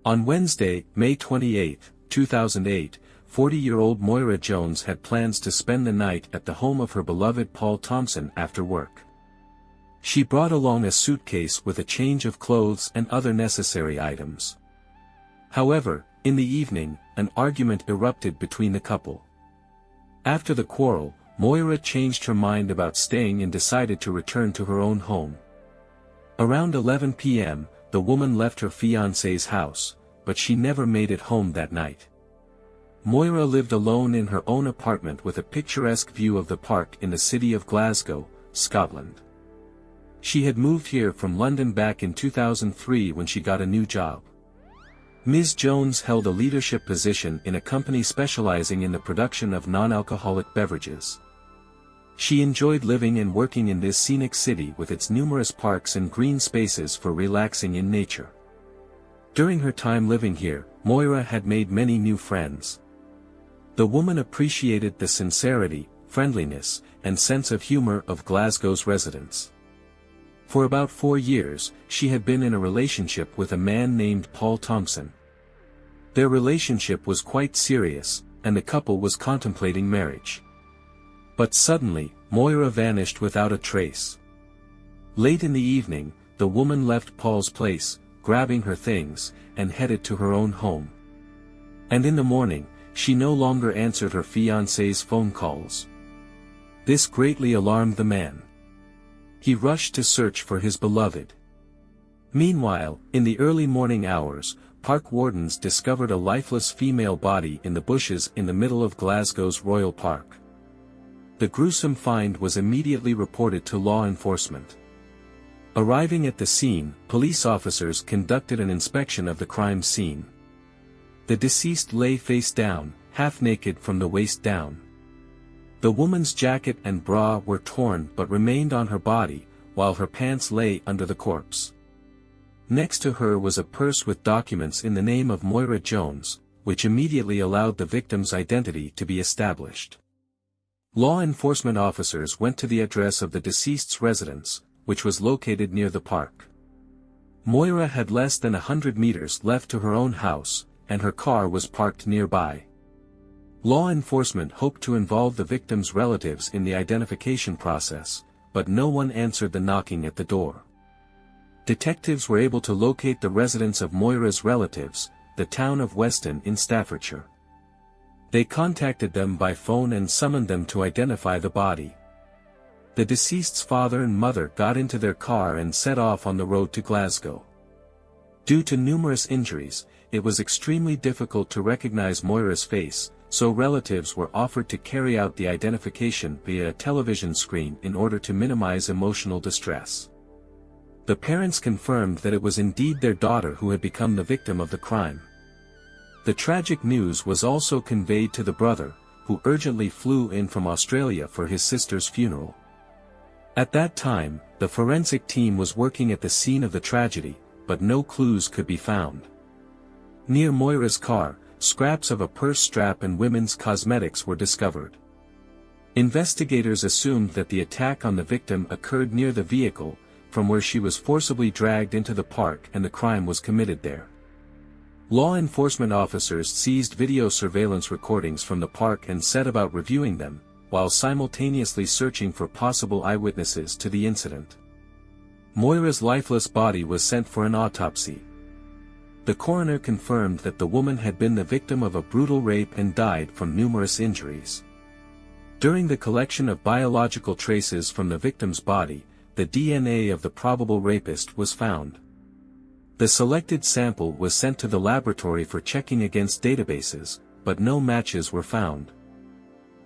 On Wednesday, May 28, 2008, 40-year-old Moira Jones had plans to spend the night at the home of her beloved Paul Thompson after work. She brought along a suitcase with a change of clothes and other necessary items. However, in the evening, an argument erupted between the couple. After the quarrel, Moira changed her mind about staying and decided to return to her own home. Around 11 p.m., the woman left her fiancé's house, but she never made it home that night. Moira lived alone in her own apartment with a picturesque view of the park in the city of Glasgow, Scotland. She had moved here from London back in 2003 when she got a new job. Ms. Jones held a leadership position in a company specializing in the production of non-alcoholic beverages. She enjoyed living and working in this scenic city with its numerous parks and green spaces for relaxing in nature. During her time living here, Moira had made many new friends. The woman appreciated the sincerity, friendliness, and sense of humor of Glasgow's residents. For about 4 years, she had been in a relationship with a man named Paul Thompson. Their relationship was quite serious, and the couple was contemplating marriage. But suddenly, Moira vanished without a trace. Late in the evening, the woman left Paul's place, grabbing her things, and headed to her own home. And in the morning, she no longer answered her fiancé's phone calls. This greatly alarmed the man. He rushed to search for his beloved. Meanwhile, in the early morning hours, park wardens discovered a lifeless female body in the bushes in the middle of Glasgow's Royal Park. The gruesome find was immediately reported to law enforcement. Arriving at the scene, police officers conducted an inspection of the crime scene. The deceased lay face down, half naked from the waist down. The woman's jacket and bra were torn but remained on her body, while her pants lay under the corpse. Next to her was a purse with documents in the name of Moira Jones, which immediately allowed the victim's identity to be established. Law enforcement officers went to the address of the deceased's residence, which was located near the park. Moira had less than 100 meters left to her own house, and her car was parked nearby. Law enforcement hoped to involve the victim's relatives in the identification process, but no one answered the knocking at the door. Detectives were able to locate the residence of Moira's relatives, the town of Weston in Staffordshire. They contacted them by phone and summoned them to identify the body. The deceased's father and mother got into their car and set off on the road to Glasgow. Due to numerous injuries, it was extremely difficult to recognize Moira's face, so relatives were offered to carry out the identification via a television screen in order to minimize emotional distress. The parents confirmed that it was indeed their daughter who had become the victim of the crime. The tragic news was also conveyed to the brother, who urgently flew in from Australia for his sister's funeral. At that time, the forensic team was working at the scene of the tragedy, but no clues could be found. Near Moira's car, scraps of a purse strap and women's cosmetics were discovered. Investigators assumed that the attack on the victim occurred near the vehicle, from where she was forcibly dragged into the park and the crime was committed there. Law enforcement officers seized video surveillance recordings from the park and set about reviewing them, while simultaneously searching for possible eyewitnesses to the incident. Moira's lifeless body was sent for an autopsy. The coroner confirmed that the woman had been the victim of a brutal rape and died from numerous injuries. During the collection of biological traces from the victim's body, the DNA of the probable rapist was found. The selected sample was sent to the laboratory for checking against databases, but no matches were found.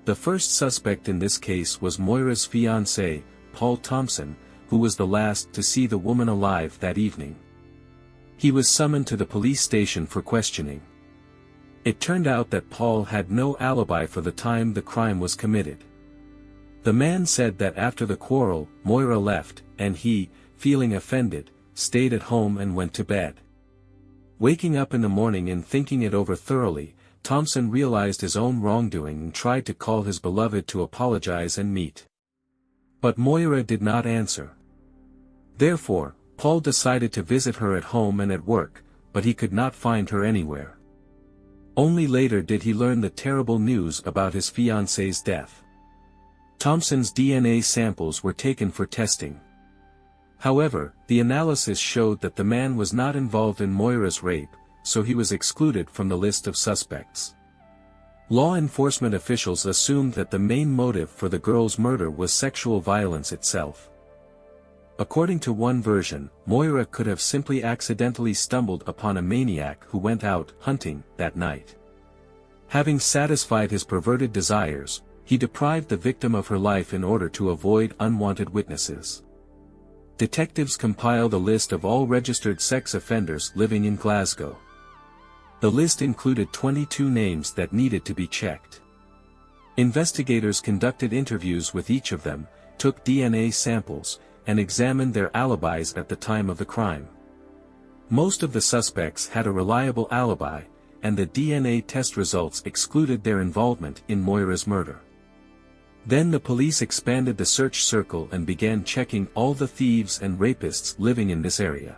The first suspect in this case was Moira's fiancé, Paul Thompson, who was the last to see the woman alive that evening. He was summoned to the police station for questioning. It turned out that Paul had no alibi for the time the crime was committed. The man said that after the quarrel, Moira left, and he, feeling offended, stayed at home and went to bed. Waking up in the morning and thinking it over thoroughly, Thompson realized his own wrongdoing and tried to call his beloved to apologize and meet. But Moira did not answer. Therefore, Paul decided to visit her at home and at work, but he could not find her anywhere. Only later did he learn the terrible news about his fiancée's death. Thompson's DNA samples were taken for testing. However, the analysis showed that the man was not involved in Moira's rape, so he was excluded from the list of suspects. Law enforcement officials assumed that the main motive for the girl's murder was sexual violence itself. According to one version, Moira could have simply accidentally stumbled upon a maniac who went out hunting that night. Having satisfied his perverted desires, he deprived the victim of her life in order to avoid unwanted witnesses. Detectives compiled a list of all registered sex offenders living in Glasgow. The list included 22 names that needed to be checked. Investigators conducted interviews with each of them, took DNA samples, and examined their alibis at the time of the crime. Most of the suspects had a reliable alibi, and the DNA test results excluded their involvement in Moira's murder. Then the police expanded the search circle and began checking all the thieves and rapists living in this area.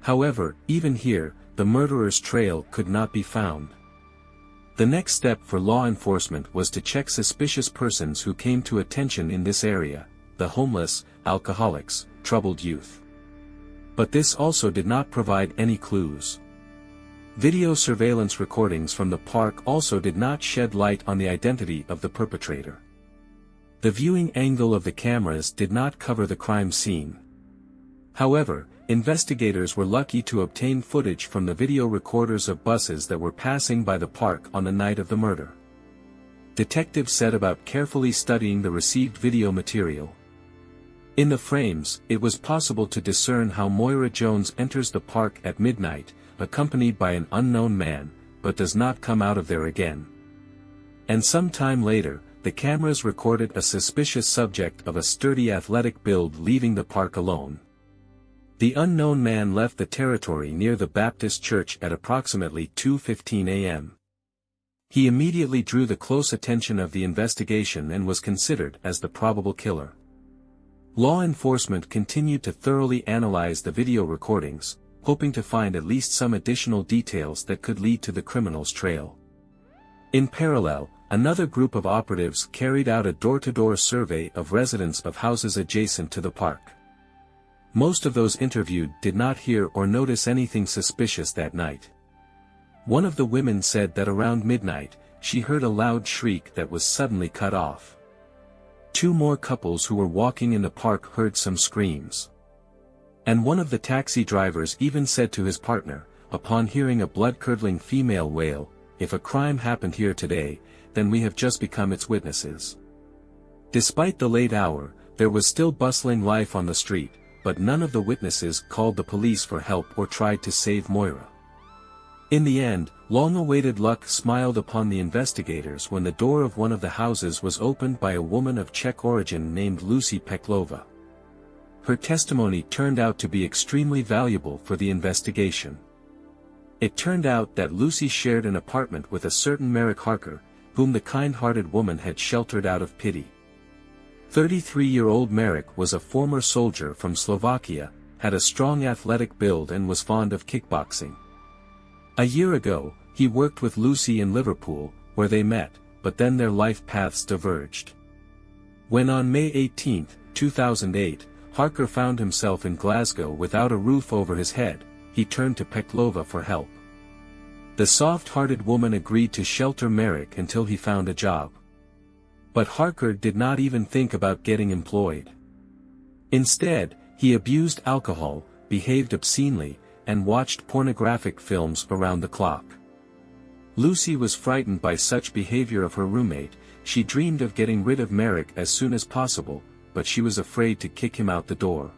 However, even here, the murderer's trail could not be found. The next step for law enforcement was to check suspicious persons who came to attention in this area: the homeless, alcoholics, troubled youth. But this also did not provide any clues. Video surveillance recordings from the park also did not shed light on the identity of the perpetrator. The viewing angle of the cameras did not cover the crime scene. However, investigators were lucky to obtain footage from the video recorders of buses that were passing by the park on the night of the murder. Detectives set about carefully studying the received video material. In the frames, it was possible to discern how Moira Jones enters the park at midnight, accompanied by an unknown man, but does not come out of there again. And some time later, the cameras recorded a suspicious subject of a sturdy athletic build leaving the park alone. The unknown man left the territory near the Baptist church at approximately 2:15 a.m. He immediately drew the close attention of the investigation and was considered as the probable killer. Law enforcement continued to thoroughly analyze the video recordings, hoping to find at least some additional details that could lead to the criminal's trail. In parallel, another group of operatives carried out a door-to-door survey of residents of houses adjacent to the park. Most of those interviewed did not hear or notice anything suspicious that night. One of the women said that around midnight, she heard a loud shriek that was suddenly cut off. Two more couples who were walking in the park heard some screams. And one of the taxi drivers even said to his partner, upon hearing a blood-curdling female wail, "If a crime happened here today, then we have just become its witnesses." Despite the late hour, there was still bustling life on the street, but none of the witnesses called the police for help or tried to save Moira. In the end, long-awaited luck smiled upon the investigators when the door of one of the houses was opened by a woman of Czech origin named Lucy Peklova. Her testimony turned out to be extremely valuable for the investigation. It turned out that Lucy shared an apartment with a certain Marek Harcar, whom the kind-hearted woman had sheltered out of pity. 33-year-old Marek was a former soldier from Slovakia, had a strong athletic build and was fond of kickboxing. A year ago, he worked with Lucy in Liverpool, where they met, but then their life paths diverged. When on May 18, 2008, Harcar found himself in Glasgow without a roof over his head, he turned to Peklova for help. The soft-hearted woman agreed to shelter Marek until he found a job. But Harcar did not even think about getting employed. Instead, he abused alcohol, behaved obscenely, and watched pornographic films around the clock. Lucy was frightened by such behavior of her roommate. She dreamed of getting rid of Marek as soon as possible, but she was afraid to kick him out the door.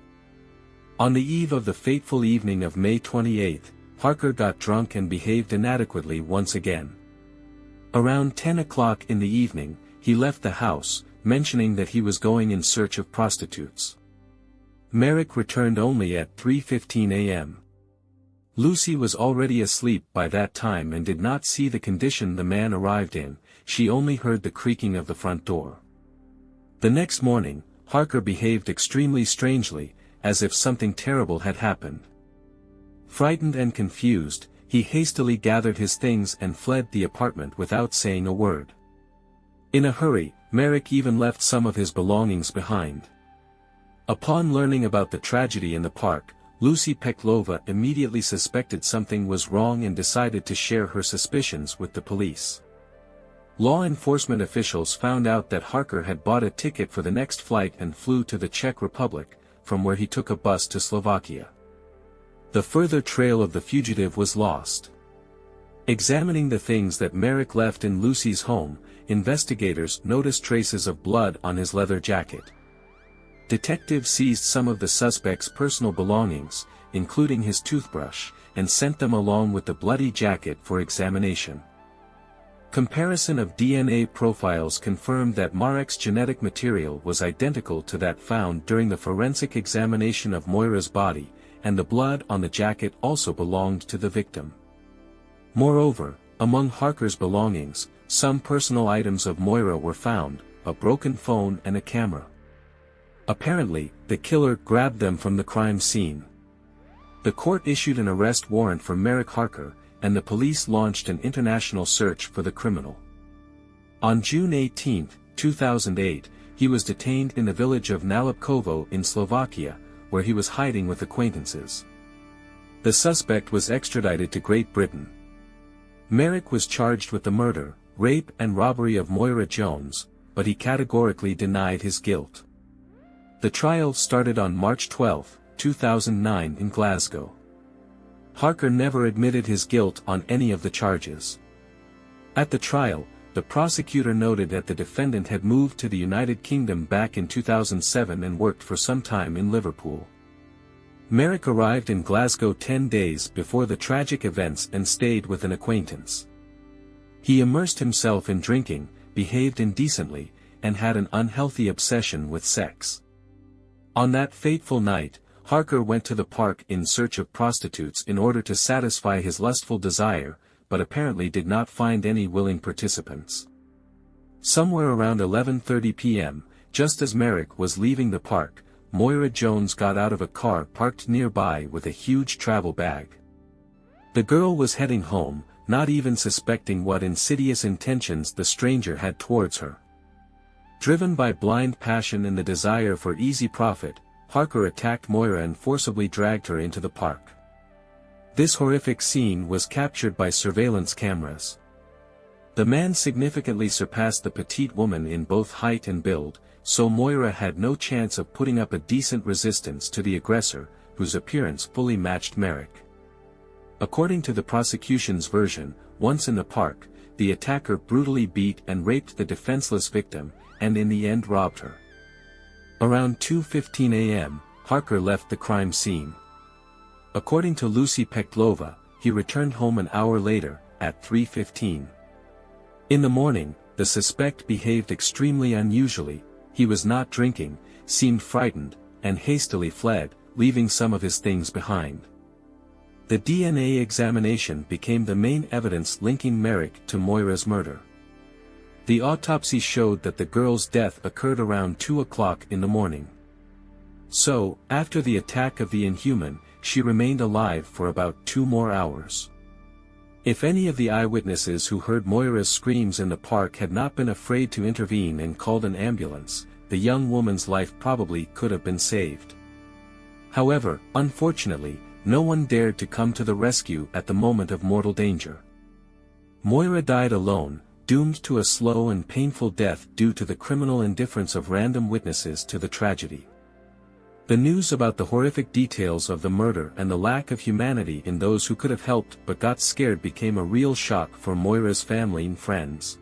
On the eve of the fateful evening of May 28, Harcar got drunk and behaved inadequately once again. Around 10 o'clock in the evening, he left the house, mentioning that he was going in search of prostitutes. Marek returned only at 3:15 a.m. Lucy was already asleep by that time and did not see the condition the man arrived in, she only heard the creaking of the front door. The next morning, Harcar behaved extremely strangely, as if something terrible had happened. Frightened and confused, he hastily gathered his things and fled the apartment without saying a word. In a hurry, Marek even left some of his belongings behind. Upon learning about the tragedy in the park, Lucy Peklova immediately suspected something was wrong and decided to share her suspicions with the police. Law enforcement officials found out that Harcar had bought a ticket for the next flight and flew to the Czech Republic, from where he took a bus to Slovakia. The further trail of the fugitive was lost. Examining the things that Marek left in Lucy's home, investigators noticed traces of blood on his leather jacket. Detectives seized some of the suspect's personal belongings, including his toothbrush, and sent them along with the bloody jacket for examination. Comparison of DNA profiles confirmed that Marek's genetic material was identical to that found during the forensic examination of Moira's body, and the blood on the jacket also belonged to the victim. Moreover, among Harcar's belongings, some personal items of Moira were found, a broken phone and a camera. Apparently, the killer grabbed them from the crime scene. The court issued an arrest warrant for Marek Harcar, and the police launched an international search for the criminal. On June 18, 2008, he was detained in the village of Nalipkovo in Slovakia, where he was hiding with acquaintances. The suspect was extradited to Great Britain. Marek was charged with the murder, rape and robbery of Moira Jones, but he categorically denied his guilt. The trial started on March 12, 2009 in Glasgow. Harcar never admitted his guilt on any of the charges. At the trial, the prosecutor noted that the defendant had moved to the United Kingdom back in 2007 and worked for some time in Liverpool. Marek arrived in Glasgow 10 days before the tragic events and stayed with an acquaintance. He immersed himself in drinking, behaved indecently, and had an unhealthy obsession with sex. On that fateful night, Harcar went to the park in search of prostitutes in order to satisfy his lustful desire, but apparently did not find any willing participants. Somewhere around 11:30 p.m., just as Marek was leaving the park, Moira Jones got out of a car parked nearby with a huge travel bag. The girl was heading home, not even suspecting what insidious intentions the stranger had towards her. Driven by blind passion and the desire for easy profit, Harcar attacked Moira and forcibly dragged her into the park. This horrific scene was captured by surveillance cameras. The man significantly surpassed the petite woman in both height and build, so Moira had no chance of putting up a decent resistance to the aggressor, whose appearance fully matched Marek. According to the prosecution's version, once in the park, the attacker brutally beat and raped the defenseless victim, and in the end robbed her. Around 2:15 a.m., Harcar left the crime scene. According to Lucy Peklova, he returned home an hour later, at 3:15. In the morning, the suspect behaved extremely unusually. He was not drinking, seemed frightened, and hastily fled, leaving some of his things behind. The DNA examination became the main evidence linking Marek to Moira's murder. The autopsy showed that the girl's death occurred around 2 o'clock in the morning. So, after the attack of the inhuman, she remained alive for about 2 more hours. If any of the eyewitnesses who heard Moira's screams in the park had not been afraid to intervene and called an ambulance, the young woman's life probably could have been saved. However, unfortunately, no one dared to come to the rescue at the moment of mortal danger. Moira died alone, doomed to a slow and painful death due to the criminal indifference of random witnesses to the tragedy. The news about the horrific details of the murder and the lack of humanity in those who could have helped but got scared became a real shock for Moira's family and friends.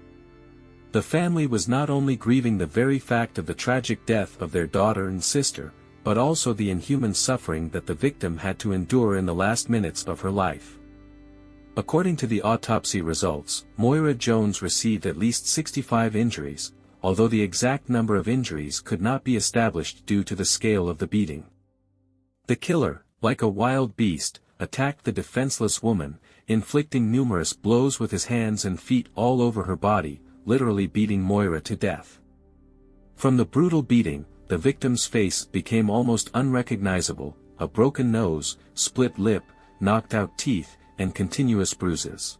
The family was not only grieving the very fact of the tragic death of their daughter and sister, but also the inhuman suffering that the victim had to endure in the last minutes of her life. According to the autopsy results, Moira Jones received at least 65 injuries, although the exact number of injuries could not be established due to the scale of the beating. The killer, like a wild beast, attacked the defenseless woman, inflicting numerous blows with his hands and feet all over her body, literally beating Moira to death. From the brutal beating, the victim's face became almost unrecognizable, a broken nose, split lip, knocked-out teeth, and continuous bruises.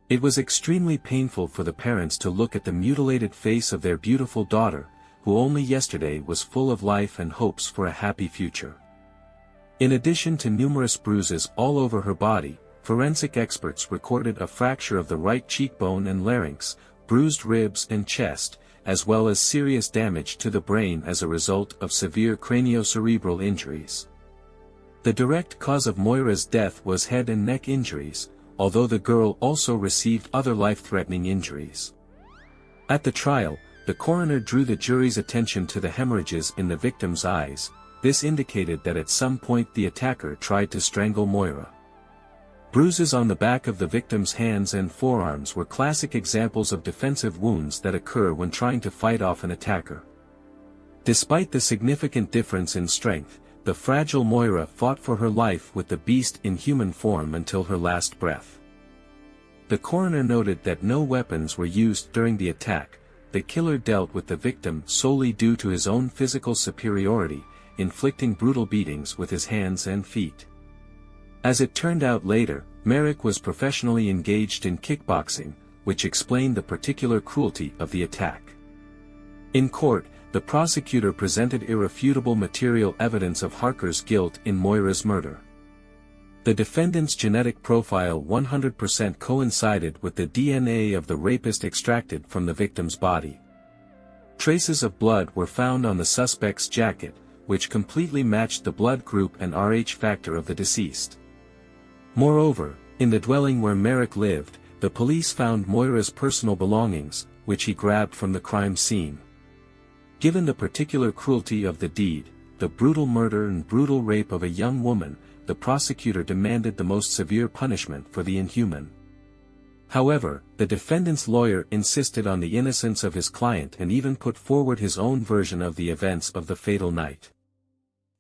It was extremely painful for the parents to look at the mutilated face of their beautiful daughter, who only yesterday was full of life and hopes for a happy future. In addition to numerous bruises all over her body, forensic experts recorded a fracture of the right cheekbone and larynx, bruised ribs and chest, as well as serious damage to the brain as a result of severe craniocerebral injuries. The direct cause of Moira's death was head and neck injuries, although the girl also received other life-threatening injuries. At the trial, the coroner drew the jury's attention to the hemorrhages in the victim's eyes. This indicated that at some point the attacker tried to strangle Moira. Bruises on the back of the victim's hands and forearms were classic examples of defensive wounds that occur when trying to fight off an attacker. Despite the significant difference in strength, the fragile Moira fought for her life with the beast in human form until her last breath. The coroner noted that no weapons were used during the attack. The killer dealt with the victim solely due to his own physical superiority, inflicting brutal beatings with his hands and feet. As it turned out later, Marek was professionally engaged in kickboxing, which explained the particular cruelty of the attack. In court, the prosecutor presented irrefutable material evidence of Harcar's guilt in Moira's murder. The defendant's genetic profile 100% coincided with the DNA of the rapist extracted from the victim's body. Traces of blood were found on the suspect's jacket, which completely matched the blood group and Rh factor of the deceased. Moreover, in the dwelling where Marek lived, the police found Moira's personal belongings, which he grabbed from the crime scene. Given the particular cruelty of the deed, the brutal murder and brutal rape of a young woman, the prosecutor demanded the most severe punishment for the inhuman. However, the defendant's lawyer insisted on the innocence of his client and even put forward his own version of the events of the fatal night.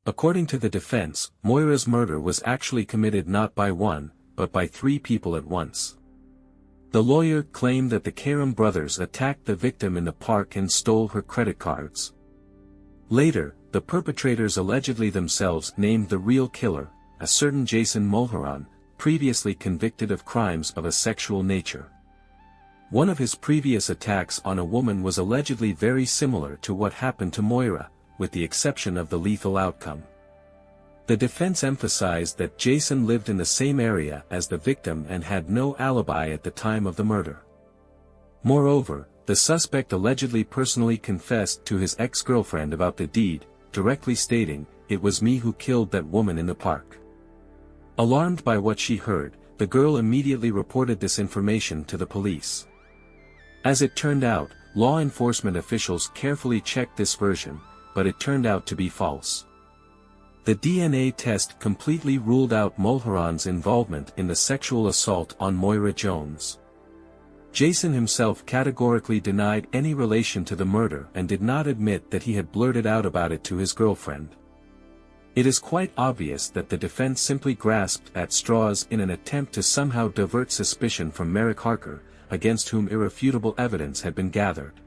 According to the defense, Moira's murder was actually committed not by one, but by three people at once. The lawyer claimed that the Karam brothers attacked the victim in the park and stole her credit cards. Later, the perpetrators allegedly themselves named the real killer, a certain Jason Mulheron, previously convicted of crimes of a sexual nature. One of his previous attacks on a woman was allegedly very similar to what happened to Moira, with the exception of the lethal outcome. The defense emphasized that Jason lived in the same area as the victim and had no alibi at the time of the murder. Moreover, the suspect allegedly personally confessed to his ex-girlfriend about the deed, directly stating, "It was me who killed that woman in the park." Alarmed by what she heard, the girl immediately reported this information to the police. As it turned out, law enforcement officials carefully checked this version, but it turned out to be false. The DNA test completely ruled out Mulheron's involvement in the sexual assault on Moira Jones. Jason himself categorically denied any relation to the murder and did not admit that he had blurted out about it to his girlfriend. It is quite obvious that the defense simply grasped at straws in an attempt to somehow divert suspicion from Marek Harcar, against whom irrefutable evidence had been gathered.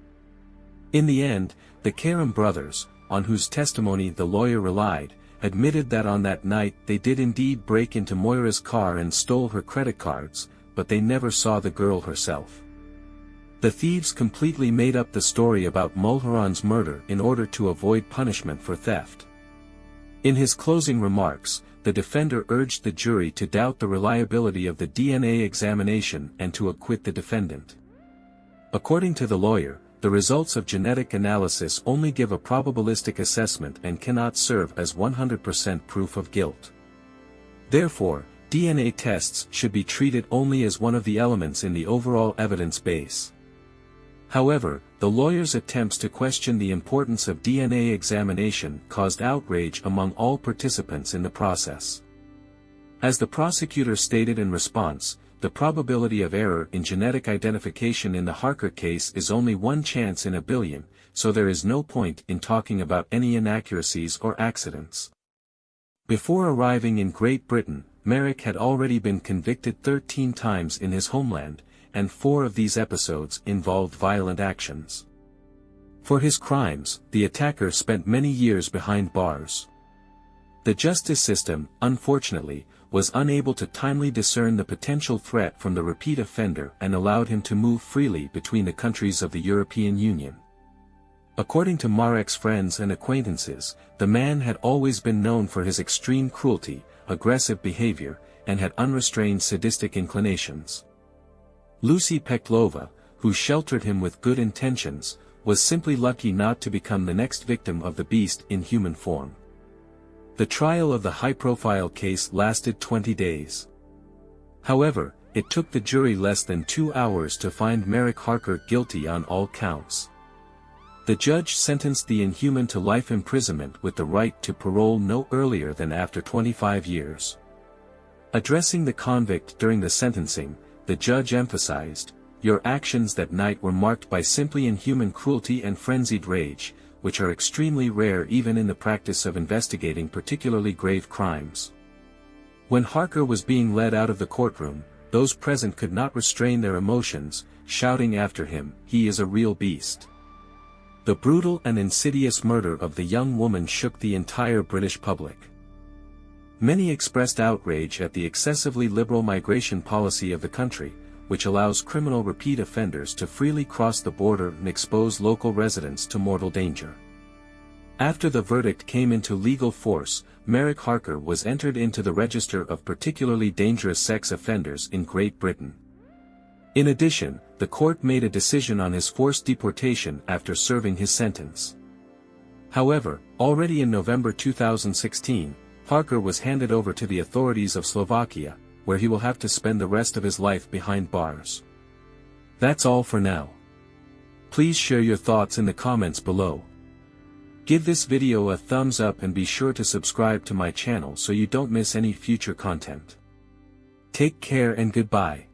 In the end, the Karam brothers, on whose testimony the lawyer relied, admitted that on that night they did indeed break into Moira's car and stole her credit cards, but they never saw the girl herself. The thieves completely made up the story about Mulheron's murder in order to avoid punishment for theft. In his closing remarks, the defender urged the jury to doubt the reliability of the DNA examination and to acquit the defendant. According to the lawyer, the results of genetic analysis only give a probabilistic assessment and cannot serve as 100% proof of guilt. Therefore, DNA tests should be treated only as one of the elements in the overall evidence base. However, the lawyer's attempts to question the importance of DNA examination caused outrage among all participants in the process. As the prosecutor stated in response, the probability of error in genetic identification in the Harcar case is only 1 chance in a billion, so there is no point in talking about any inaccuracies or accidents. Before arriving in Great Britain, Marek had already been convicted 13 times in his homeland, and 4 of these episodes involved violent actions. For his crimes, the attacker spent many years behind bars. The justice system, unfortunately, was unable to timely discern the potential threat from the repeat offender and allowed him to move freely between the countries of the European Union. According to Marek's friends and acquaintances, the man had always been known for his extreme cruelty, aggressive behavior, and had unrestrained sadistic inclinations. Lucy Peklova, who sheltered him with good intentions, was simply lucky not to become the next victim of the beast in human form. The trial of the high-profile case lasted 20 days. However, it took the jury less than 2 hours to find Marek Harcar guilty on all counts. The judge sentenced the inhuman to life imprisonment with the right to parole no earlier than after 25 years. Addressing the convict during the sentencing, the judge emphasized, "Your actions that night were marked by simply inhuman cruelty and frenzied rage, which are extremely rare even in the practice of investigating particularly grave crimes." When Harcar was being led out of the courtroom, those present could not restrain their emotions, shouting after him, "He is a real beast." The brutal and insidious murder of the young woman shook the entire British public. Many expressed outrage at the excessively liberal migration policy of the country, which allows criminal repeat offenders to freely cross the border and expose local residents to mortal danger. After the verdict came into legal force, Marek Harcar was entered into the register of particularly dangerous sex offenders in Great Britain. In addition, the court made a decision on his forced deportation after serving his sentence. However, already in November 2016, Harcar was handed over to the authorities of Slovakia, where he will have to spend the rest of his life behind bars. That's all for now. Please share your thoughts in the comments below. Give this video a thumbs up and be sure to subscribe to my channel so you don't miss any future content. Take care and goodbye.